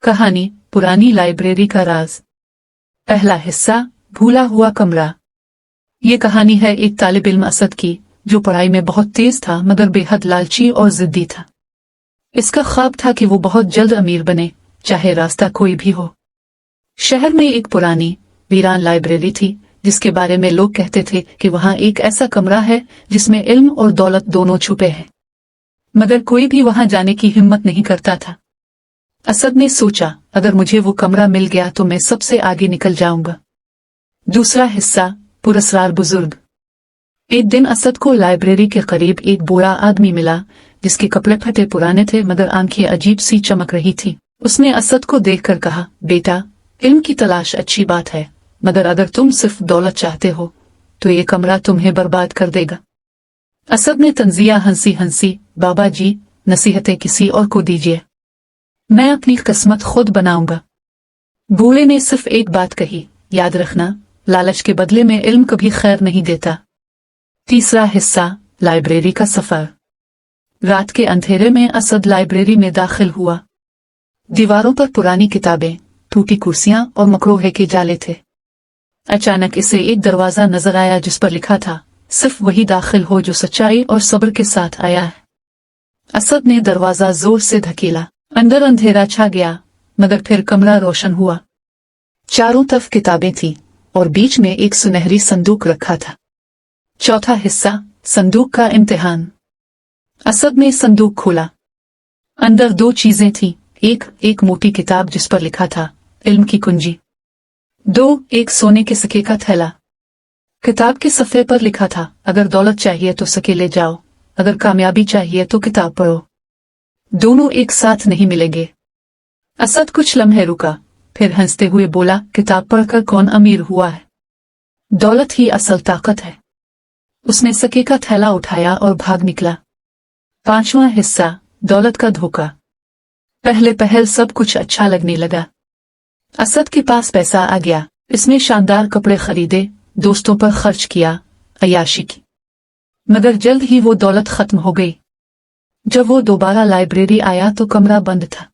कहानी पुरानी लाइब्रेरी का राज। पहला हिस्सा, भूला हुआ कमरा। ये कहानी है एक तालिब इल्म असद की जो पढ़ाई में बहुत तेज था मगर बेहद लालची और जिद्दी था। इसका ख्वाब था कि वो बहुत जल्द अमीर बने, चाहे रास्ता कोई भी हो। शहर में एक पुरानी वीरान लाइब्रेरी थी जिसके बारे में लोग कहते थे कि वहाँ एक ऐसा कमरा है जिसमें इल्म और दौलत दोनों छुपे हैं, मगर कोई भी वहाँ जाने की हिम्मत नहीं करता था। असद ने सोचा, अगर मुझे वो कमरा मिल गया तो मैं सबसे आगे निकल जाऊंगा। दूसरा हिस्सा, पुरस्कार बुजुर्ग। एक दिन असद को लाइब्रेरी के करीब एक बूढ़ा आदमी मिला जिसके कपड़े फटे पुराने थे मगर आंखें अजीब सी चमक रही थी। उसने असद को देखकर कहा, बेटा, इल्म की तलाश अच्छी बात है, मगर अगर तुम सिर्फ दौलत चाहते हो तो ये कमरा तुम्हें बर्बाद कर देगा। असद ने तंजिया हंसी हंसी, बाबा जी, नसीहतें किसी और को दीजिए, मैं अपनी किस्मत खुद बनाऊंगा। बूढ़े ने सिर्फ एक बात कही, याद रखना, लालच के बदले में इल्म कभी खैर नहीं देता। तीसरा हिस्सा, लाइब्रेरी का सफर। रात के अंधेरे में असद लाइब्रेरी में दाखिल हुआ। दीवारों पर पुरानी किताबें, टूटी कुर्सियां और मकरोहे के जाले थे। अचानक इसे एक दरवाजा नजर आया जिस पर लिखा था, सिर्फ वही दाखिल हो जो सच्चाई और सब्र के साथ आया है। असद ने दरवाजा जोर से धकेला। अंदर अंधेरा छा गया मगर फिर कमरा रोशन हुआ। चारों तरफ किताबें थीं और बीच में एक सुनहरी संदूक रखा था। चौथा हिस्सा, संदूक का इम्तिहान। असद ने संदूक खोला। अंदर दो चीजें थीं, एक मोटी किताब जिस पर लिखा था, इल्म की कुंजी। एक सोने के सिक्के का थैला। किताब के सफ़े पर लिखा था, अगर दौलत चाहिए तो सिक्के ले जाओ, अगर कामयाबी चाहिए तो किताब पढ़ो, दोनों एक साथ नहीं मिलेंगे। असद कुछ लम्हे रुका, फिर हंसते हुए बोला, किताब पढ़कर कौन अमीर हुआ है, दौलत ही असल ताकत है। उसने सिक्के का थैला उठाया और भाग निकला। पांचवा हिस्सा, दौलत का धोखा। पहले पहल सब कुछ अच्छा लगने लगा। असद के पास पैसा आ गया, इसने शानदार कपड़े खरीदे, दोस्तों पर खर्च किया, अय्याशी की। मगर जल्द ही वो दौलत खत्म हो गई। जब वो दोबारा लाइब्रेरी आया तो कमरा बंद था।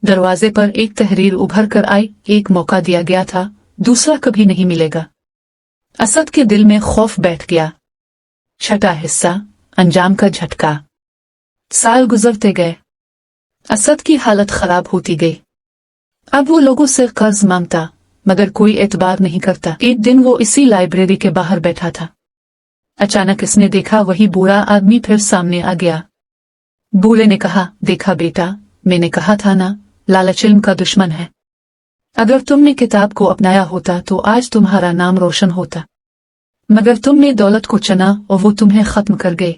दरवाजे पर एक तहरीर उभर कर आई, एक मौका दिया गया था, दूसरा कभी नहीं मिलेगा। असद के दिल में खौफ बैठ गया। छठा हिस्सा, अंजाम का झटका। साल गुजरते गए, असद की हालत खराब होती गई। अब वो लोगों से कर्ज मांगता मगर कोई एतबार नहीं करता। एक दिन वो इसी लाइब्रेरी के बाहर बैठा था। अचानक इसने देखा वही बूढ़ा आदमी फिर सामने आ गया। बूढ़े ने कहा, देखा बेटा, मैंने कहा था ना, लालच इल्म का दुश्मन है। अगर तुमने किताब को अपनाया होता तो आज तुम्हारा नाम रोशन होता, मगर तुमने दौलत को चुना और वो तुम्हें खत्म कर गए।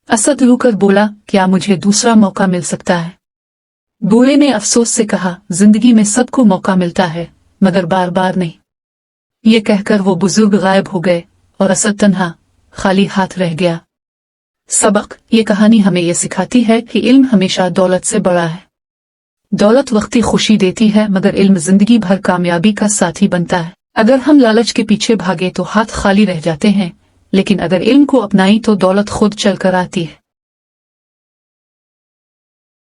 असद रूकर बोला, क्या मुझे दूसरा मौका मिल सकता है? बूढ़े ने अफसोस से कहा, जिंदगी में सबको मौका मिलता है मगर बार बार नहीं। ये कहकर वो बुजुर्ग गायब हो गए और असद तन्हा खाली हाथ रह गया। सबक, ये कहानी हमें ये सिखाती है कि इल्म हमेशा दौलत से बड़ा है। दौलत वक्ती खुशी देती है मगर इल्म जिंदगी भर कामयाबी का साथी बनता है। अगर हम लालच के पीछे भागे तो हाथ खाली रह जाते हैं, लेकिन अगर इल्म को अपनाई तो दौलत खुद चल कर आती है।